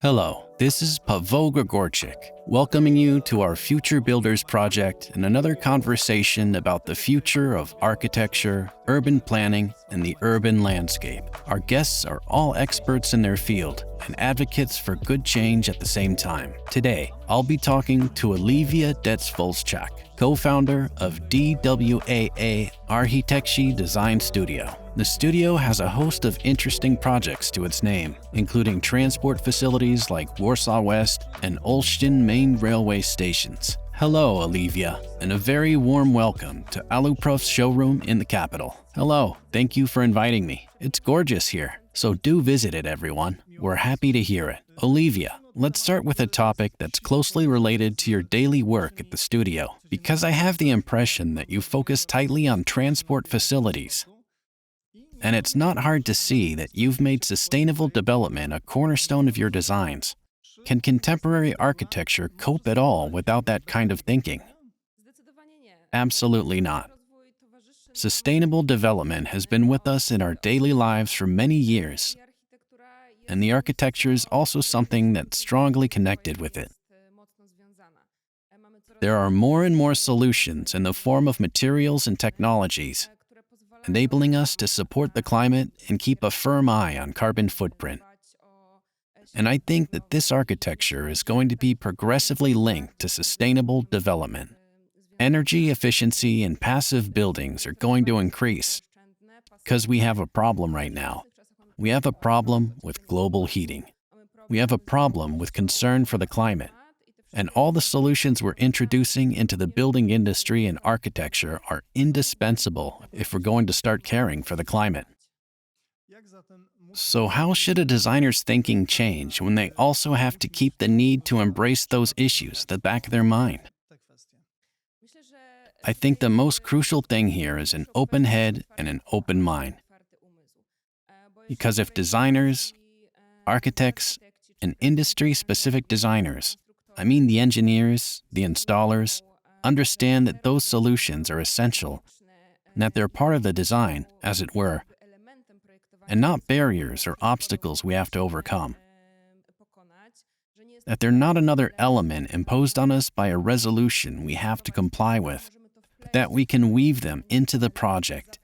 Hello, this is Passenger-centric, welcoming you to our Future Builders project and another conversation about the future of architecture, urban planning, and the urban landscape. Our guests are all experts in their field and advocates for good change at the same time. Today, I'll be talking to Oliwia Dec-Wolszczak, co-founder of DWAA Architekci Design Studio. The studio has a host of interesting projects to its name, including transport facilities like Warsaw West and Olsztyn main railway stations. Hello, Oliwia, and a very warm welcome to Aluprof's showroom in the capital. Hello, thank you for inviting me. It's gorgeous here, so do visit it, everyone. We're happy to hear it. Oliwia, let's start with a topic that's closely related to your daily work at the studio, because I have the impression that you focus tightly on transport facilities. And it's not hard to see that you've made sustainable development a cornerstone of your designs. Can contemporary architecture cope at all without that kind of thinking? Absolutely not. Sustainable development has been with us in our daily lives for many years, and the architecture is also something that's strongly connected with it. There are more and more solutions in the form of materials and technologies, enabling us to support the climate and keep a firm eye on carbon footprint. And I think that this architecture is going to be progressively linked to sustainable development. Energy efficiency in passive buildings are going to increase because we have a problem right now. We have a problem with global heating. We have a problem with concern for the climate. And all the solutions we're introducing into the building industry and architecture are indispensable if we're going to start caring for the climate. So how should a designer's thinking change when they also have to keep the need to embrace those issues at the back of their mind? I think the most crucial thing here is an open head and an open mind. Because if designers, architects, and industry-specific designers, I mean the engineers, the installers, understand that those solutions are essential and that they're part of the design, as it were, and not barriers or obstacles we have to overcome. That they're not another element imposed on us by a resolution we have to comply with, but that we can weave them into the project,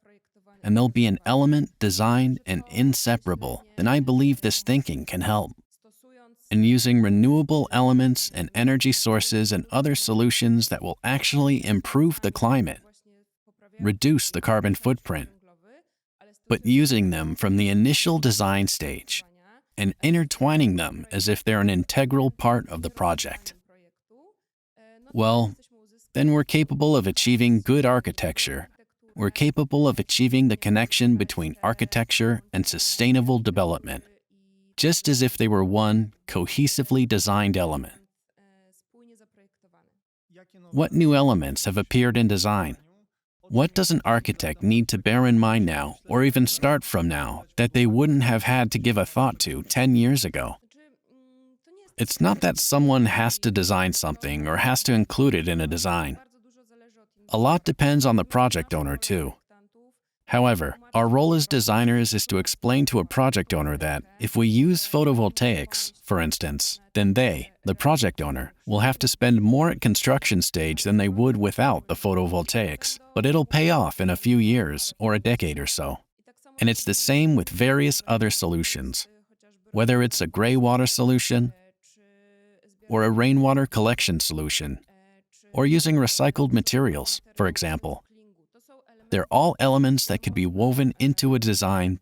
and they'll be an element designed and inseparable, then I believe this thinking can help. And using renewable elements and energy sources and other solutions that will actually improve the climate, reduce the carbon footprint, but using them from the initial design stage and intertwining them as if they're an integral part of the project. Well, then we're capable of achieving good architecture. We're capable of achieving the connection between architecture and sustainable development, just as if they were one cohesively designed element. What new elements have appeared in design? What does an architect need to bear in mind now, or even start from now, that they wouldn't have had to give a thought to 10 years ago? It's not that someone has to design something or has to include it in a design. A lot depends on the project owner too. However, our role as designers is to explain to a project owner that if we use photovoltaics, for instance, then they, the project owner, will have to spend more at construction stage than they would without the photovoltaics, but it'll pay off in a few years or a decade or so. And it's the same with various other solutions, whether it's a gray water solution or a rainwater collection solution, or using recycled materials, for example. They're all elements that could be woven into a design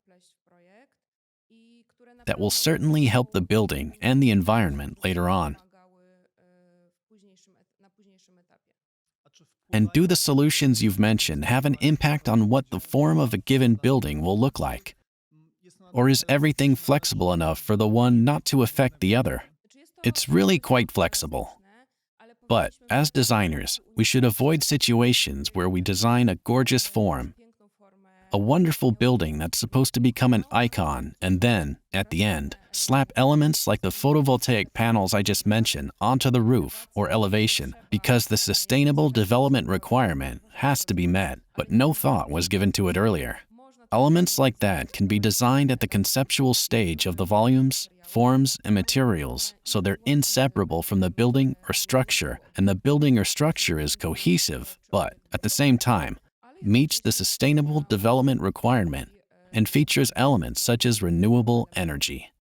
that will certainly help the building and the environment later on. And do the solutions you've mentioned have an impact on what the form of a given building will look like? Or is everything flexible enough for the one not to affect the other? It's really quite flexible. But, as designers, we should avoid situations where we design a gorgeous form, a wonderful building that's supposed to become an icon, and then, at the end, slap elements like the photovoltaic panels I just mentioned onto the roof or elevation because the sustainable development requirement has to be met, but no thought was given to it earlier. Elements like that can be designed at the conceptual stage of the volumes, forms, and materials, so they're inseparable from the building or structure, and the building or structure is cohesive, but, at the same time, meets the sustainable development requirement and features elements such as renewable energy.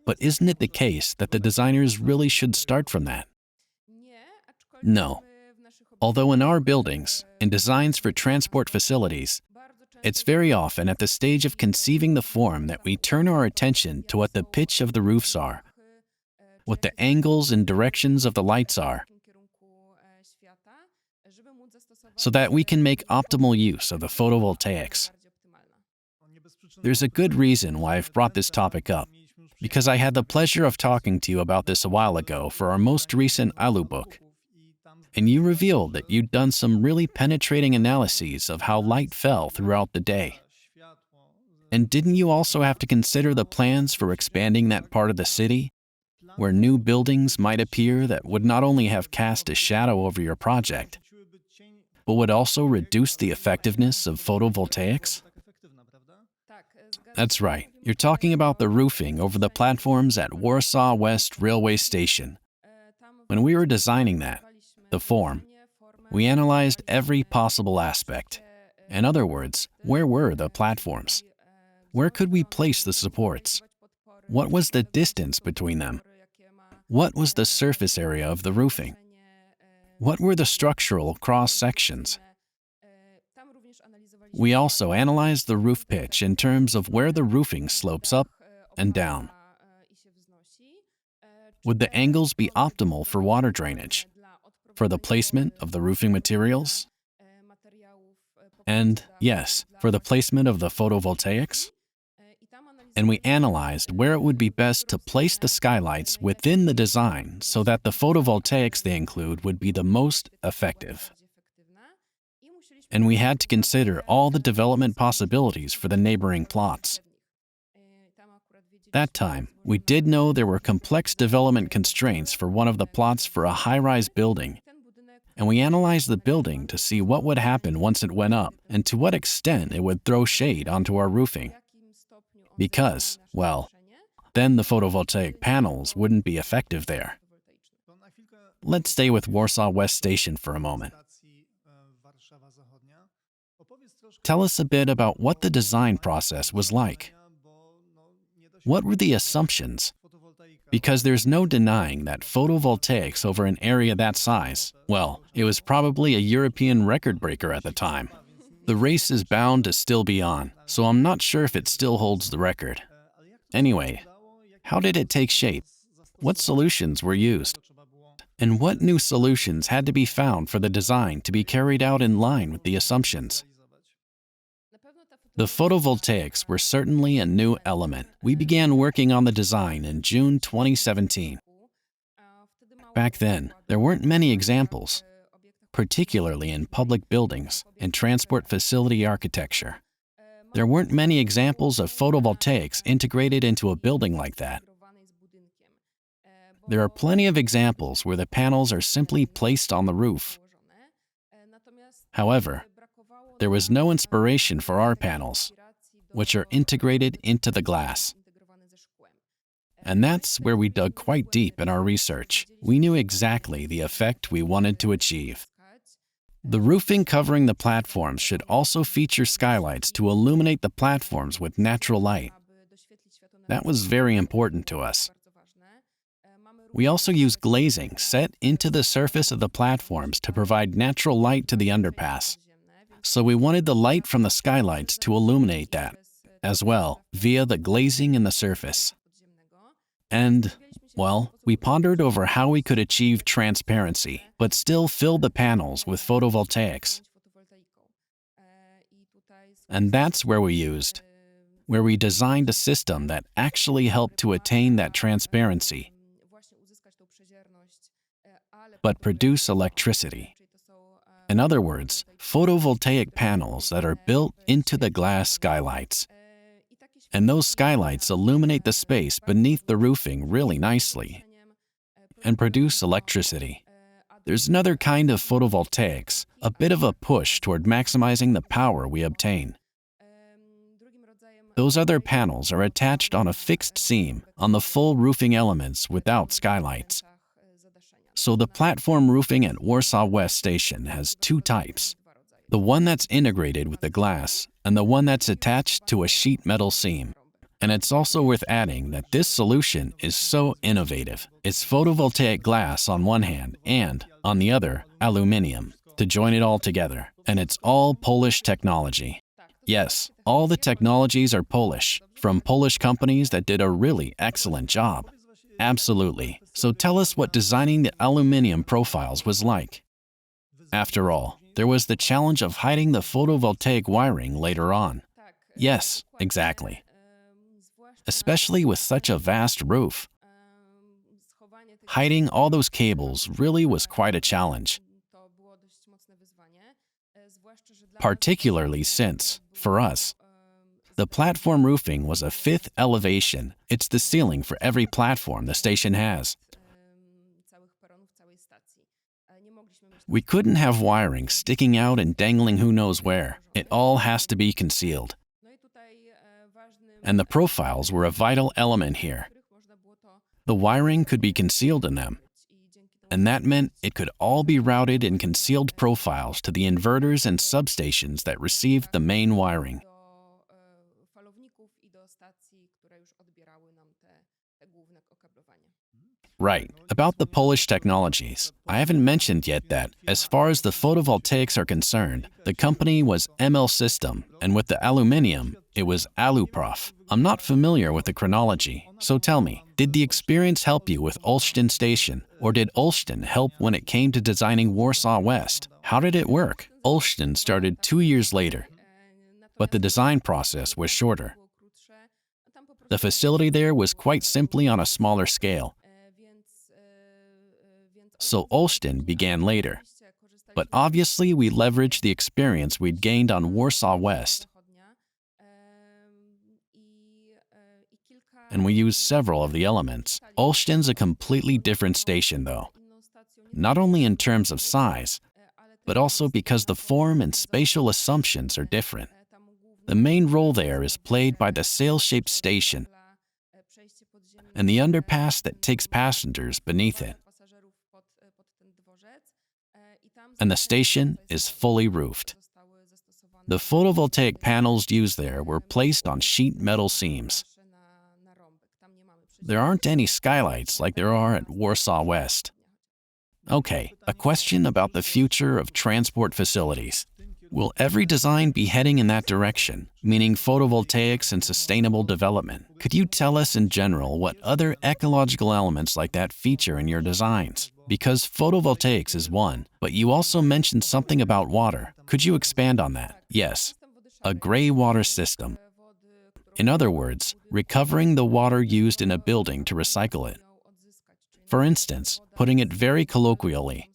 But isn't it the case that the designers really should start from that? No. Although in our buildings, in designs for transport facilities, it's very often at the stage of conceiving the form that we turn our attention to what the pitch of the roofs are, what the angles and directions of the lights are, so that we can make optimal use of the photovoltaics. There's a good reason why I've brought this topic up, because I had the pleasure of talking to you about this a while ago for our most recent Aluprof, and you revealed that you'd done some really penetrating analyses of how light fell throughout the day. And didn't you also have to consider the plans for expanding that part of the city, where new buildings might appear that would not only have cast a shadow over your project, but would also reduce the effectiveness of photovoltaics? That's right. You're talking about the roofing over the platforms at Warsaw West railway station. When we were designing that, the form, we analyzed every possible aspect. In other words, where were the platforms? Where could we place the supports? What was the distance between them? What was the surface area of the roofing? What were the structural cross-sections? We also analyzed the roof pitch in terms of where the roofing slopes up and down. Would the angles be optimal for water drainage, for the placement of the roofing materials, and, yes, for the placement of the photovoltaics? And we analyzed where it would be best to place the skylights within the design so that the photovoltaics they include would be the most effective. And we had to consider all the development possibilities for the neighboring plots. That time, we did know there were complex development constraints for one of the plots for a high-rise building, and we analyzed the building to see what would happen once it went up and to what extent it would throw shade onto our roofing. Because, well, then the photovoltaic panels wouldn't be effective there. Let's stay with Warsaw West Station for a moment. Tell us a bit about what the design process was like. What were the assumptions? Because there's no denying that photovoltaics over an area that size, well, it was probably a European record breaker at the time. The race is bound to still be on, so I'm not sure if it still holds the record. Anyway, how did it take shape? What solutions were used? And what new solutions had to be found for the design to be carried out in line with the assumptions? The photovoltaics were certainly a new element. We began working on the design in June 2017. Back then, there weren't many examples, particularly in public buildings and transport facility architecture. There weren't many examples of photovoltaics integrated into a building like that. There are plenty of examples where the panels are simply placed on the roof. However, there was no inspiration for our panels, which are integrated into the glass. And that's where we dug quite deep in our research. We knew exactly the effect we wanted to achieve. The roofing covering the platforms should also feature skylights to illuminate the platforms with natural light. That was very important to us. We also use glazing set into the surface of the platforms to provide natural light to the underpass. So we wanted the light from the skylights to illuminate that, as well, via the glazing in the surface. And, well, we pondered over how we could achieve transparency, but still fill the panels with photovoltaics. And that's where we designed a system that actually helped to attain that transparency, but produce electricity. In other words, photovoltaic panels that are built into the glass skylights. And those skylights illuminate the space beneath the roofing really nicely and produce electricity. There's another kind of photovoltaics, a bit of a push toward maximizing the power we obtain. Those other panels are attached on a fixed seam on the full roofing elements without skylights. So the platform roofing at Warsaw West station has two types. The one that's integrated with the glass and the one that's attached to a sheet metal seam. And it's also worth adding that this solution is so innovative. It's photovoltaic glass on one hand and, on the other, aluminum to join it all together. And it's all Polish technology. Yes, all the technologies are Polish, from Polish companies that did a really excellent job. Absolutely. So tell us what designing the aluminum profiles was like. After all, there was the challenge of hiding the photovoltaic wiring later on. Yes, exactly. Especially with such a vast roof. Hiding all those cables really was quite a challenge. Particularly since, for us, the platform roofing was a fifth elevation. It's the ceiling for every platform the station has. We couldn't have wiring sticking out and dangling who knows where. It all has to be concealed. And the profiles were a vital element here. The wiring could be concealed in them. And that meant it could all be routed in concealed profiles to the inverters and substations that received the main wiring. Right. About the Polish technologies, I haven't mentioned yet that, as far as the photovoltaics are concerned, the company was ML System, and with the aluminum, it was Aluprof. I'm not familiar with the chronology, so tell me, did the experience help you with Olsztyn Station, or did Olsztyn help when it came to designing Warsaw West? How did it work? Olsztyn started 2 years later, but the design process was shorter. The facility there was quite simply on a smaller scale. So Olsztyn began later. But obviously we leveraged the experience we'd gained on Warsaw West. And we used several of the elements. Olsztyn's a completely different station though. Not only in terms of size, but also because the form and spatial assumptions are different. The main role there is played by the sail-shaped station and the underpass that takes passengers beneath it. And the station is fully roofed. The photovoltaic panels used there were placed on sheet metal seams. There aren't any skylights like there are at Warsaw West. Okay, a question about the future of transport facilities. Will every design be heading in that direction, meaning photovoltaics and sustainable development? Could you tell us in general what other ecological elements like that feature in your designs? Because photovoltaics is one, but you also mentioned something about water. Could you expand on that? Yes, a gray water system. In other words, recovering the water used in a building to recycle it. For instance, putting it very colloquially,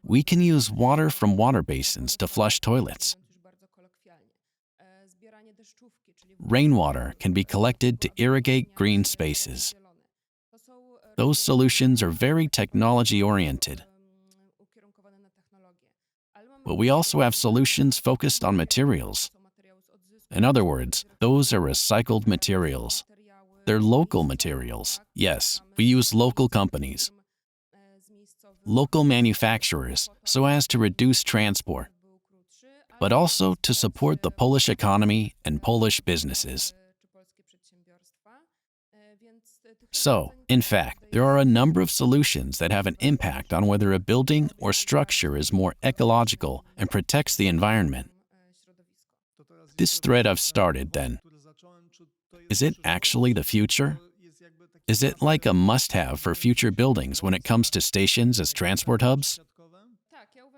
we can use water from water basins to flush toilets. Rainwater can be collected to irrigate green spaces. Those solutions are very technology-oriented. But we also have solutions focused on materials. In other words, those are recycled materials. They're local materials. Yes, we use local companies, local manufacturers, so as to reduce transport, but also to support the Polish economy and Polish businesses. So, in fact, there are a number of solutions that have an impact on whether a building or structure is more ecological and protects the environment. This thread I've started, then, is it actually the future? Is it like a must-have for future buildings when it comes to stations as transport hubs?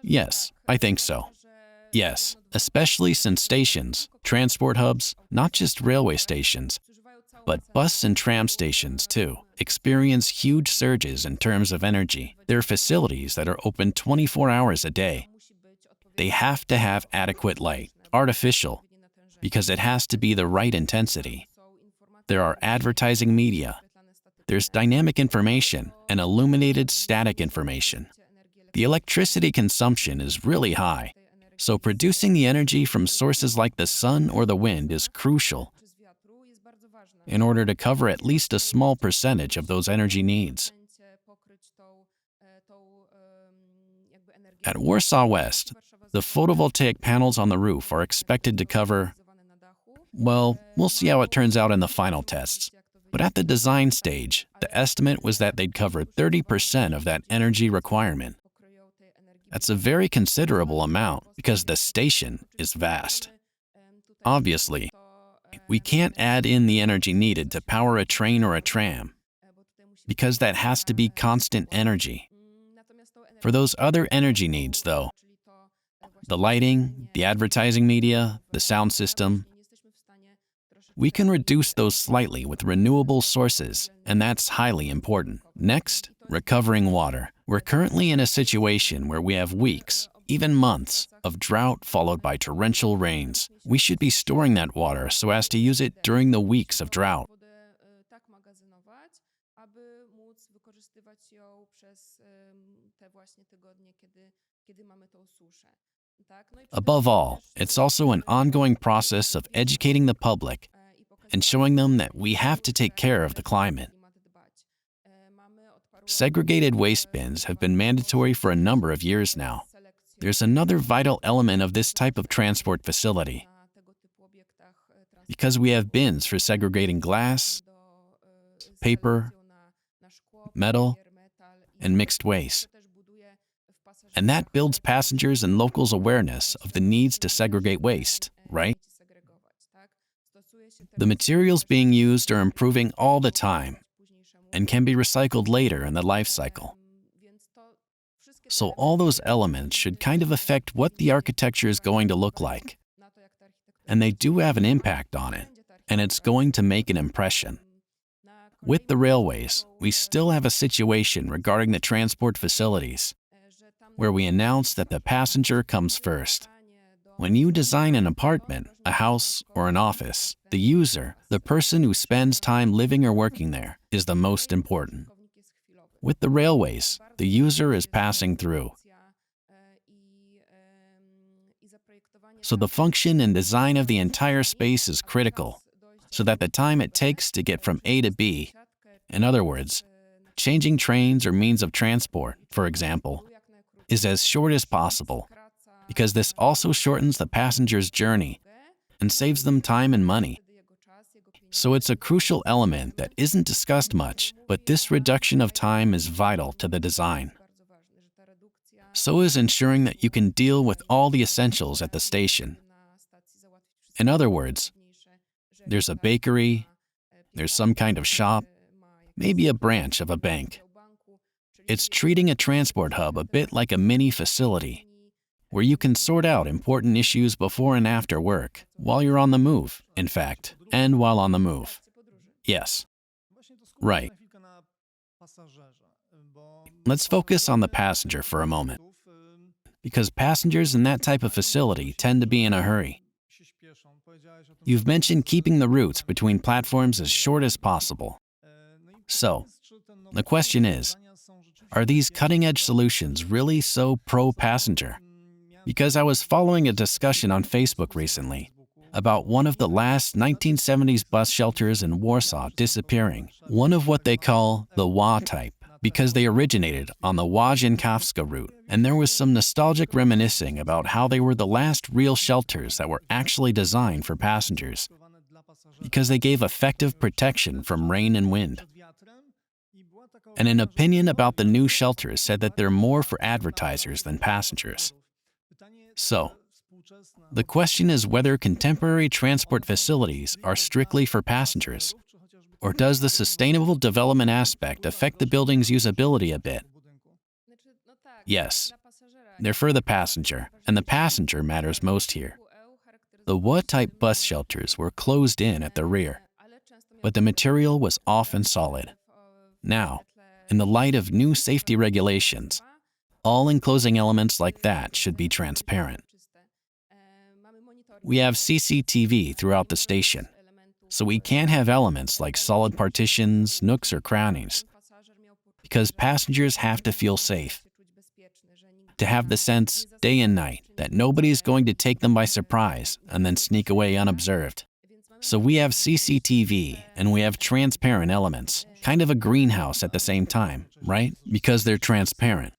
Yes, I think so. Yes, especially since stations, transport hubs, not just railway stations, but bus and tram stations too, experience huge surges in terms of energy. They're facilities that are open 24 hours a day. They have to have adequate light, artificial, because it has to be the right intensity. There are advertising media. There's dynamic information and illuminated static information. The electricity consumption is really high, so producing the energy from sources like the sun or the wind is crucial in order to cover at least a small percentage of those energy needs. At Warsaw West, the photovoltaic panels on the roof are expected to cover, well, we'll see how it turns out in the final tests. But at the design stage, the estimate was that they'd cover 30% of that energy requirement. That's a very considerable amount because the station is vast. Obviously, we can't add in the energy needed to power a train or a tram because that has to be constant energy. For those other energy needs, though, the lighting, the advertising media, the sound system, we can reduce those slightly with renewable sources, and that's highly important. Next, recovering water. We're currently in a situation where we have weeks, even months, of drought followed by torrential rains. We should be storing that water so as to use it during the weeks of drought. Above all, it's also an ongoing process of educating the public and showing them that we have to take care of the climate. Segregated waste bins have been mandatory for a number of years now. There's another vital element of this type of transport facility. Because we have bins for segregating glass, paper, metal, and mixed waste. And that builds passengers' and locals' awareness of the needs to segregate waste, right? The materials being used are improving all the time and can be recycled later in the life cycle. So all those elements should kind of affect what the architecture is going to look like. And they do have an impact on it, and it's going to make an impression. With the railways, we still have a situation regarding the transport facilities, where we announce that the passenger comes first. When you design an apartment, a house, or an office, the user, the person who spends time living or working there, is the most important. With the railways, the user is passing through. So the function and design of the entire space is critical, so that the time it takes to get from A to B, in other words, changing trains or means of transport, for example, is as short as possible, because this also shortens the passenger's journey and saves them time and money. So it's a crucial element that isn't discussed much, but this reduction of time is vital to the design. So is ensuring that you can deal with all the essentials at the station. In other words, there's a bakery, there's some kind of shop, maybe a branch of a bank. It's treating a transport hub a bit like a mini facility, where you can sort out important issues before and after work, while you're on the move, in fact, and while on the move. Yes. Right. Let's focus on the passenger for a moment, because passengers in that type of facility tend to be in a hurry. You've mentioned keeping the routes between platforms as short as possible. So, the question is, are these cutting-edge solutions really so pro-passenger? Because I was following a discussion on Facebook recently about one of the last 1970s bus shelters in Warsaw disappearing, one of what they call the DWAA type, because they originated on the Łazienkowska route, and there was some nostalgic reminiscing about how they were the last real shelters that were actually designed for passengers, because they gave effective protection from rain and wind. And an opinion about the new shelters said that they're more for advertisers than passengers. So, the question is whether contemporary transport facilities are strictly for passengers, or does the sustainable development aspect affect the building's usability a bit? Yes, they're for the passenger, and the passenger matters most here. The DWAA-type bus shelters were closed in at the rear, but the material was often solid. Now, in the light of new safety regulations, all enclosing elements like that should be transparent. We have CCTV throughout the station, so we can't have elements like solid partitions, nooks, or crannies, because passengers have to feel safe. to have the sense, day and night, that nobody is going to take them by surprise and then sneak away unobserved. So we have CCTV and we have transparent elements, kind of a greenhouse at the same time, right? Because they're transparent.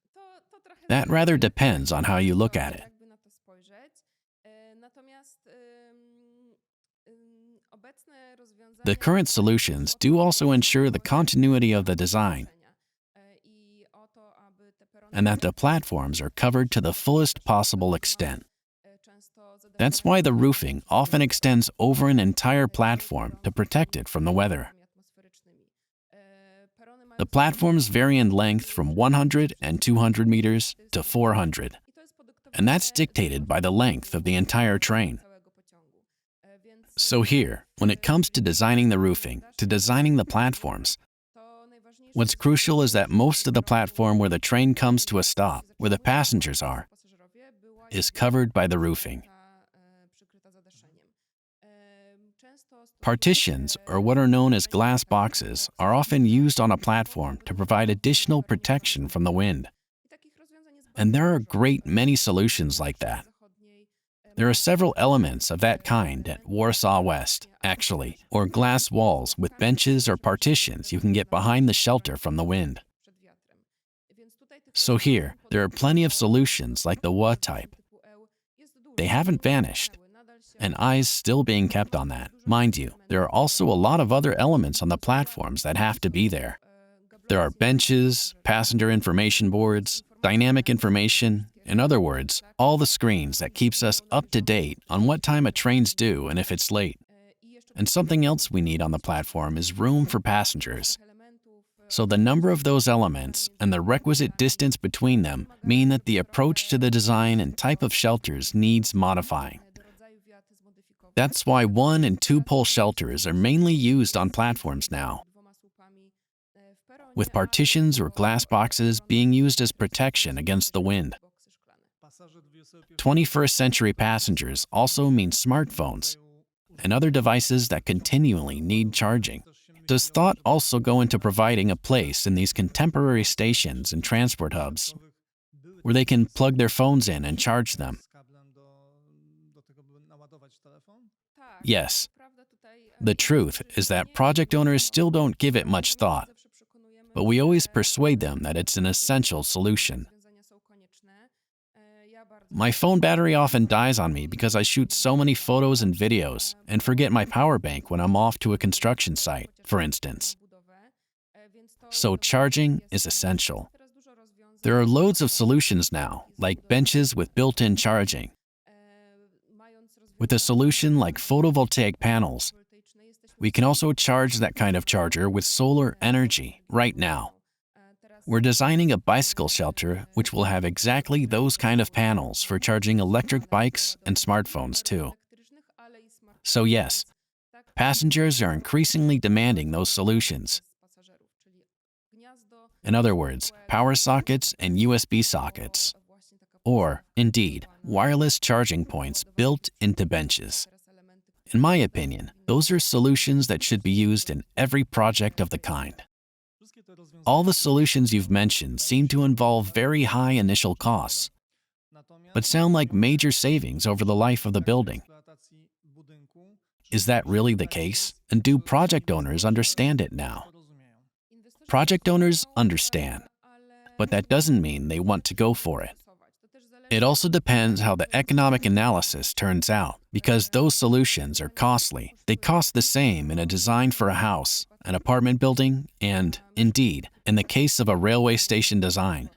That rather depends on how you look at it. The current solutions do also ensure the continuity of the design and that the platforms are covered to the fullest possible extent. That's why the roofing often extends over an entire platform to protect it from the weather. The platforms vary in length from 100 and 200 meters to 400, and that's dictated by the length of the entire train. So here, when it comes to designing the roofing, to designing the platforms, what's crucial is that most of the platform where the train comes to a stop, where the passengers are, is covered by the roofing. Partitions, or what are known as glass boxes, are often used on a platform to provide additional protection from the wind. And there are a great many solutions like that. There are several elements of that kind at Warsaw West, actually, or glass walls with benches or partitions you can get behind the shelter from the wind. So here, there are plenty of solutions like the DWAA type. They haven't vanished, and eyes still being kept on that. Mind you, there are also a lot of other elements on the platforms that have to be there. There are benches, passenger information boards, dynamic information, in other words, all the screens that keeps us up to date on what time a train's due and if it's late. And something else we need on the platform is room for passengers. So the number of those elements and the requisite distance between them mean that the approach to the design and type of shelters needs modifying. That's why 1- and 2-pole shelters are mainly used on platforms now, with partitions or glass boxes being used as protection against the wind. 21st century passengers also mean smartphones and other devices that continually need charging. Does thought also go into providing a place in these contemporary stations and transport hubs where they can plug their phones in and charge them? Yes. The truth is that project owners still don't give it much thought, but we always persuade them that it's an essential solution. My phone battery often dies on me because I shoot so many photos and videos and forget my power bank when I'm off to a construction site, for instance. So charging is essential. There are loads of solutions now, like benches with built-in charging. With a solution like photovoltaic panels, we can also charge that kind of charger with solar energy right now. We're designing a bicycle shelter which will have exactly those kind of panels for charging electric bikes and smartphones too. So yes, passengers are increasingly demanding those solutions. In other words, power sockets and USB sockets, or, indeed, wireless charging points built into benches. In my opinion, those are solutions that should be used in every project of the kind. All the solutions you've mentioned seem to involve very high initial costs, but sound like major savings over the life of the building. Is that really the case? And do project owners understand it now? Project owners understand, but that doesn't mean they want to go for it. It also depends how the economic analysis turns out, because those solutions are costly. They cost the same in a design for a house, an apartment building, and, indeed, in the case of a railway station design.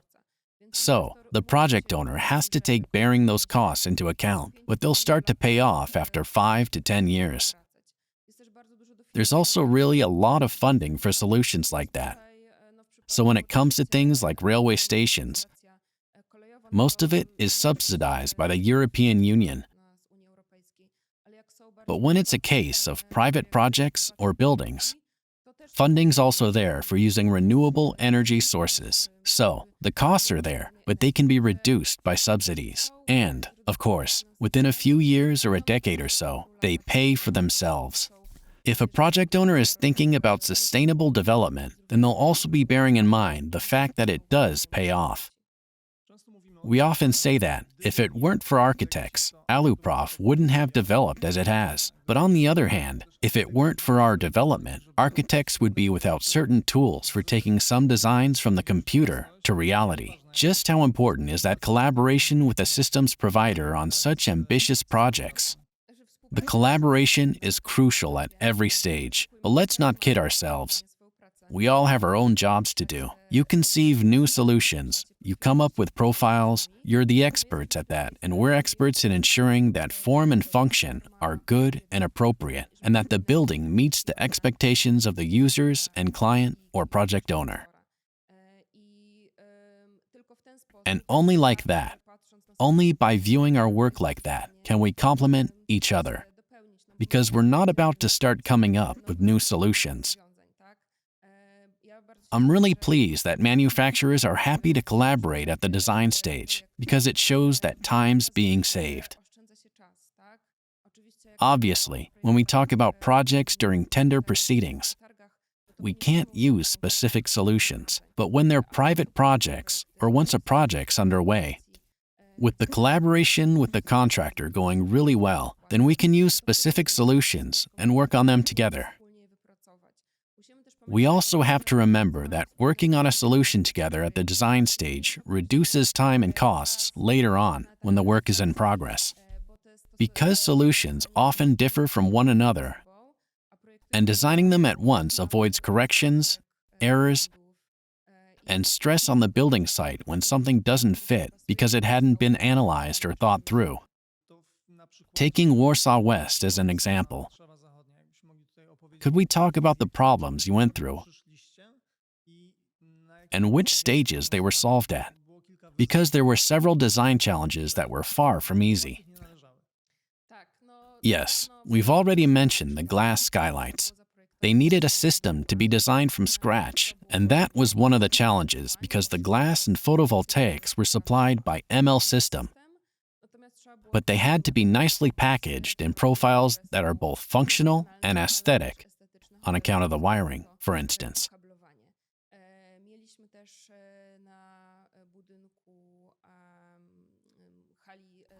So, the project owner has to take bearing those costs into account, but they'll start to pay off after 5 to 10 years. There's also really a lot of funding for solutions like that. So when it comes to things like railway stations, most of it is subsidized by the European Union. But when it's a case of private projects or buildings, funding's also there for using renewable energy sources. So, the costs are there, but they can be reduced by subsidies. And, of course, within a few years or a decade or so, they pay for themselves. If a project owner is thinking about sustainable development, then they'll also be bearing in mind the fact that it does pay off. We often say that if it weren't for architects, Aluprof wouldn't have developed as it has. But on the other hand, if it weren't for our development, architects would be without certain tools for taking some designs from the computer to reality. Just how important is that collaboration with a systems provider on such ambitious projects? The collaboration is crucial at every stage, but let's not kid ourselves. We all have our own jobs to do. You conceive new solutions, you come up with profiles, you're the experts at that, and we're experts in ensuring that form and function are good and appropriate, and that the building meets the expectations of the users and client or project owner. And only like that, only by viewing our work like that, can we complement each other. Because we're not about to start coming up with new solutions. I'm really pleased that manufacturers are happy to collaborate at the design stage because it shows that time's being saved. Obviously, when we talk about projects during tender proceedings, we can't use specific solutions, but when they're private projects or once a project's underway, with the collaboration with the contractor going really well, then we can use specific solutions and work on them together. We also have to remember that working on a solution together at the design stage reduces time and costs later on when the work is in progress. Because solutions often differ from one another, and designing them at once avoids corrections, errors, and stress on the building site when something doesn't fit because it hadn't been analyzed or thought through. Taking Warsaw West as an example, could we talk about the problems you went through and which stages they were solved at? Because there were several design challenges that were far from easy. Yes, we've already mentioned the glass skylights. They needed a system to be designed from scratch, and that was one of the challenges because the glass and photovoltaics were supplied by ML System. But they had to be nicely packaged in profiles that are both functional and aesthetic, on account of the wiring, for instance.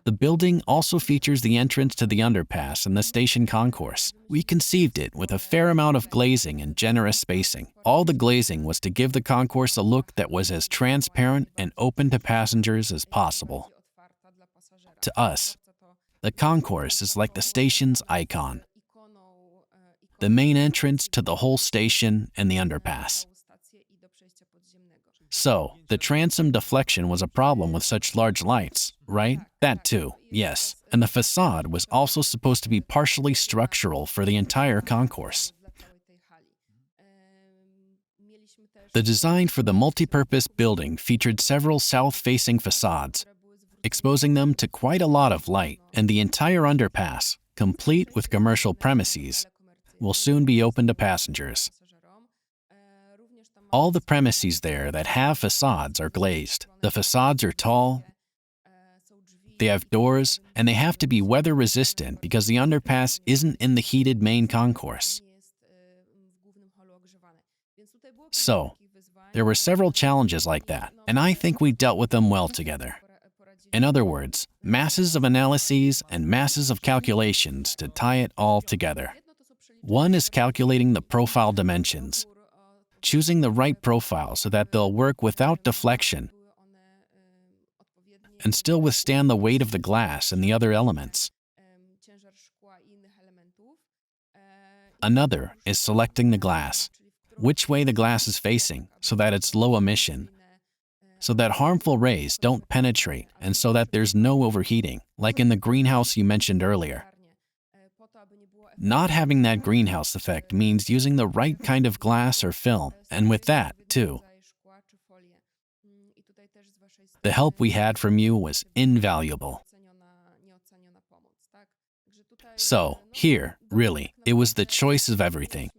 The building also features the entrance to the underpass and the station concourse. We conceived it with a fair amount of glazing and generous spacing. All the glazing was to give the concourse a look that was as transparent and open to passengers as possible. To us, the concourse is like the station's icon, the main entrance to the whole station and the underpass. So, the transom deflection was a problem with such large lights, right? That too, yes. And the facade was also supposed to be partially structural for the entire concourse. The design for the multipurpose building featured several south-facing facades, exposing them to quite a lot of light, and the entire underpass, complete with commercial premises, will soon be open to passengers. All the premises there that have facades are glazed. The facades are tall, they have doors, and they have to be weather resistant because the underpass isn't in the heated main concourse. So, there were several challenges like that, and I think we dealt with them well together. In other words, masses of analyses and masses of calculations to tie it all together. One is calculating the profile dimensions, choosing the right profile so that they'll work without deflection and still withstand the weight of the glass and the other elements. Another is selecting the glass, which way the glass is facing so that it's low emission, so that harmful rays don't penetrate and so that there's no overheating, like in the greenhouse you mentioned earlier. Not having that greenhouse effect means using the right kind of glass or film, and with that, too, the help we had from you was invaluable. So, here, really, it was the choice of everything.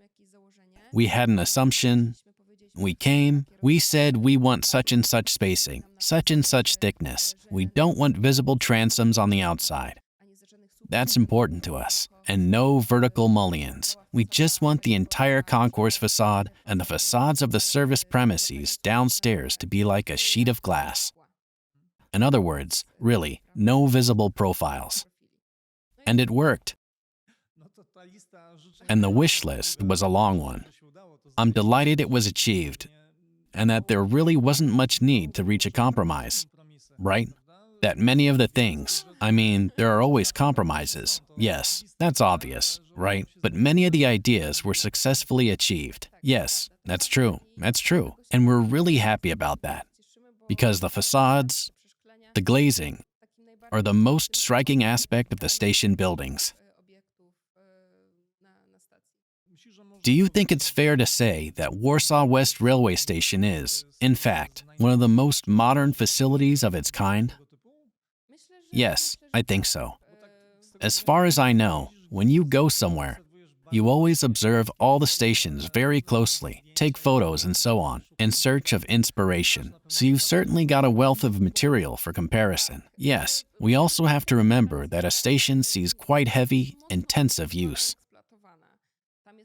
We had an assumption. We came, we said we want such and such spacing, such and such thickness. We don't want visible transoms on the outside. That's important to us. And no vertical mullions. We just want the entire concourse facade and the facades of the service premises downstairs to be like a sheet of glass. In other words, really, no visible profiles. And it worked. And the wish list was a long one. I'm delighted it was achieved, and that there really wasn't much need to reach a compromise, right? That many of the things, there are always compromises. Yes, that's obvious, right? But many of the ideas were successfully achieved. Yes, that's true. And we're really happy about that. Because the facades, the glazing, are the most striking aspect of the station buildings. Do you think it's fair to say that Warsaw West railway station is, in fact, one of the most modern facilities of its kind? Yes, I think so. As far as I know, when you go somewhere, you always observe all the stations very closely, take photos and so on, in search of inspiration. So you've certainly got a wealth of material for comparison. Yes, we also have to remember that a station sees quite heavy, intensive use.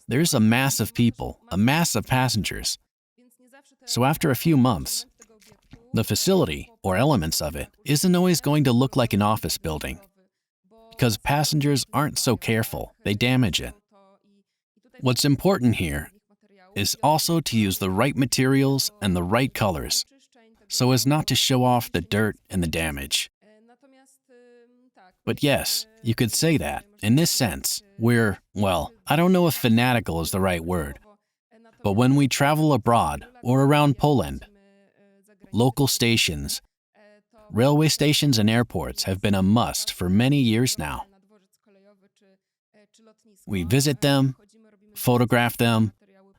There's a mass of people, a mass of passengers. So after a few months, the facility, or elements of it, isn't always going to look like an office building. Because passengers aren't so careful, they damage it. What's important here is also to use the right materials and the right colors, so as not to show off the dirt and the damage. But yes, you could say that, in this sense, we're, I don't know if fanatical is the right word, but when we travel abroad or around Poland, local stations, railway stations and airports have been a must for many years now. We visit them, photograph them,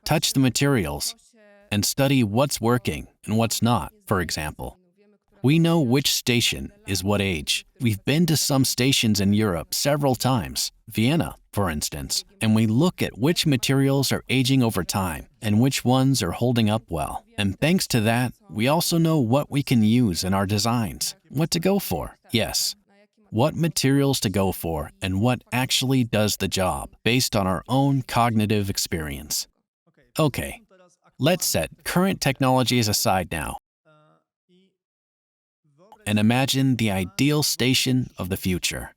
touch the materials, and study what's working and what's not, for example. We know which station is what age. We've been to some stations in Europe several times, Vienna, for instance, and we look at which materials are aging over time and which ones are holding up well. And thanks to that, we also know what we can use in our designs, what to go for, yes, what materials to go for and what actually does the job based on our own cognitive experience. Okay, let's set current technologies aside now and imagine the ideal station of the future.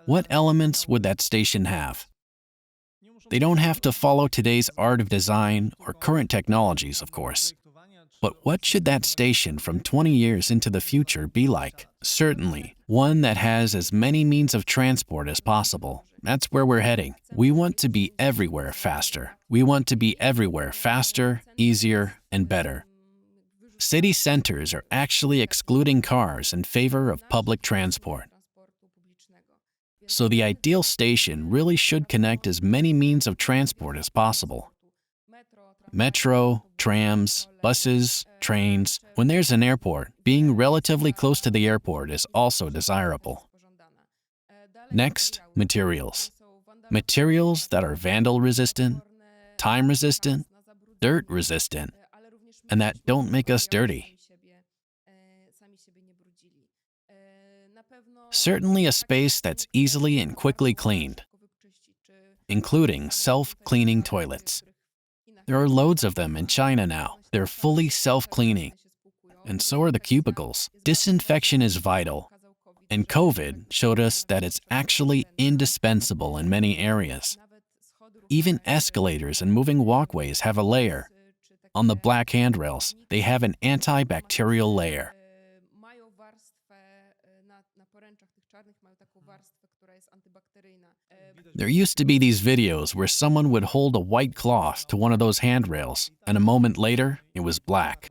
What elements would that station have? They don't have to follow today's art of design or current technologies, of course. But what should that station from 20 years into the future be like? Certainly, one that has as many means of transport as possible. That's where we're heading. We want to be everywhere faster. We want to be everywhere faster, easier, and better. City centers are actually excluding cars in favor of public transport. So the ideal station really should connect as many means of transport as possible. Metro, trams, buses, trains. When there's an airport, being relatively close to the airport is also desirable. Next, materials. Materials that are vandal-resistant, time-resistant, dirt-resistant, and that don't make us dirty. Certainly a space that's easily and quickly cleaned, including self-cleaning toilets. There are loads of them in China now. They're fully self-cleaning, and so are the cubicles. Disinfection is vital, and COVID showed us that it's actually indispensable in many areas. Even escalators and moving walkways have a layer. On the black handrails, they have an antibacterial layer. There used to be these videos where someone would hold a white cloth to one of those handrails, and a moment later, it was black.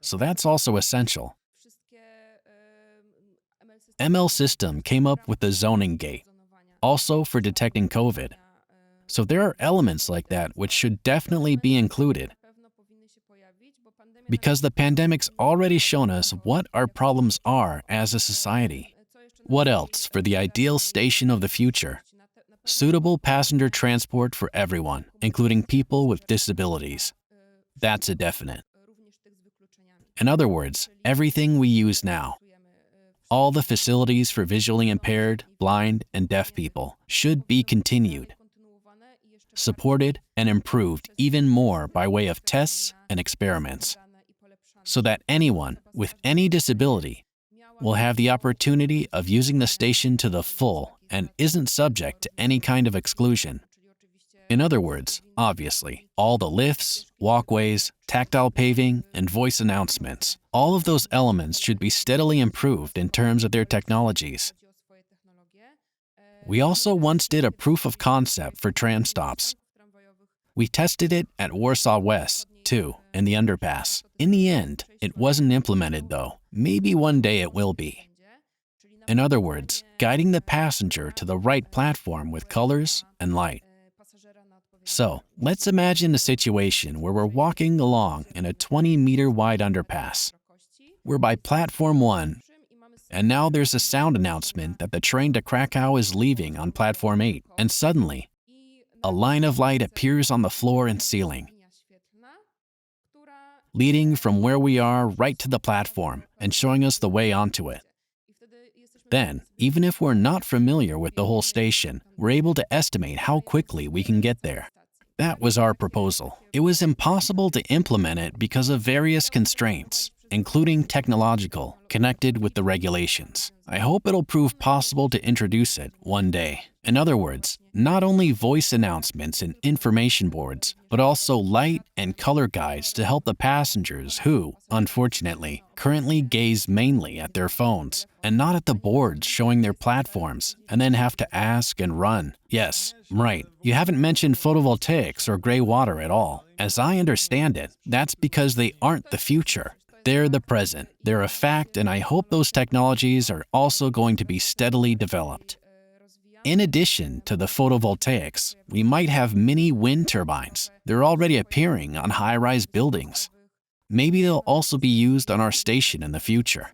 So that's also essential. ML System came up with the zoning gate, also for detecting COVID. So there are elements like that which should definitely be included. Because the pandemic's already shown us what our problems are as a society. What else for the ideal station of the future? Suitable passenger transport for everyone, including people with disabilities. That's a definite. In other words, everything we use now, all the facilities for visually impaired, blind, and deaf people should be continued, supported, and improved even more by way of tests and experiments, so that anyone with any disability will have the opportunity of using the station to the full and isn't subject to any kind of exclusion. In other words, obviously, all the lifts, walkways, tactile paving, and voice announcements, all of those elements should be steadily improved in terms of their technologies. We also once did a proof of concept for tram stops. We tested it at Warsaw West, too, in the underpass. In the end, it wasn't implemented though. Maybe one day it will be. In other words, guiding the passenger to the right platform with colors and light. So, let's imagine a situation where we're walking along in a 20-meter wide underpass. We're by platform 1, and now there's a sound announcement that the train to Krakow is leaving on platform 8, and suddenly, a line of light appears on the floor and ceiling, leading from where we are right to the platform and showing us the way onto it. Then, even if we're not familiar with the whole station, we're able to estimate how quickly we can get there. That was our proposal. It was impossible to implement it because of various constraints, including technological, connected with the regulations. I hope it'll prove possible to introduce it one day. In other words, not only voice announcements and information boards, but also light and color guides to help the passengers who, unfortunately, currently gaze mainly at their phones and not at the boards showing their platforms and then have to ask and run. Yes, right. You haven't mentioned photovoltaics or gray water at all. As I understand it, that's because they aren't the future. They're the present. They're a fact, and I hope those technologies are also going to be steadily developed. In addition to the photovoltaics, we might have mini wind turbines. They're already appearing on high-rise buildings. Maybe they'll also be used on our station in the future.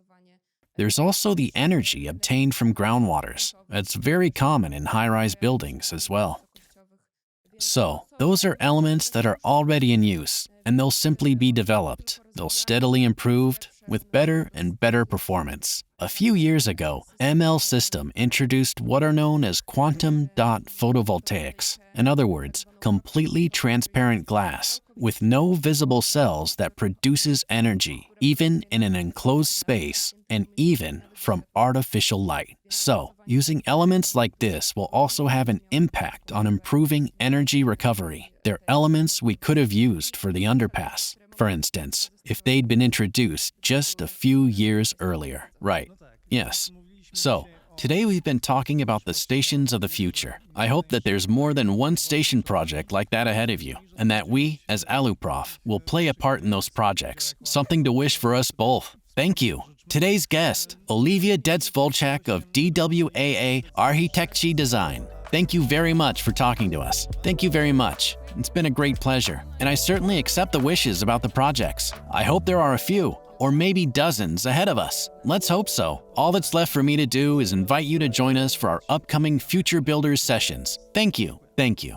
There's also the energy obtained from groundwaters. That's very common in high-rise buildings as well. So, those are elements that are already in use, and they'll simply be developed. They'll steadily improved with better and better performance. A few years ago, ML System introduced what are known as quantum dot photovoltaics. In other words, completely transparent glass with no visible cells that produces energy, even in an enclosed space and even from artificial light. So, using elements like this will also have an impact on improving energy recovery. They're elements we could have used for the underpass, for instance, if they'd been introduced just a few years earlier. Right. Yes. So, today we've been talking about the stations of the future. I hope that there's more than one station project like that ahead of you, and that we, as Aluprof, will play a part in those projects. Something to wish for us both. Thank you. Today's guest, Oliwia Dec-Wolszczak of DWAA Architekci Design. Thank you very much for talking to us. Thank you very much. It's been a great pleasure, and I certainly accept the wishes about the projects. I hope there are a few, or maybe dozens ahead of us. Let's hope so. All that's left for me to do is invite you to join us for our upcoming Future Builders sessions. Thank you. Thank you.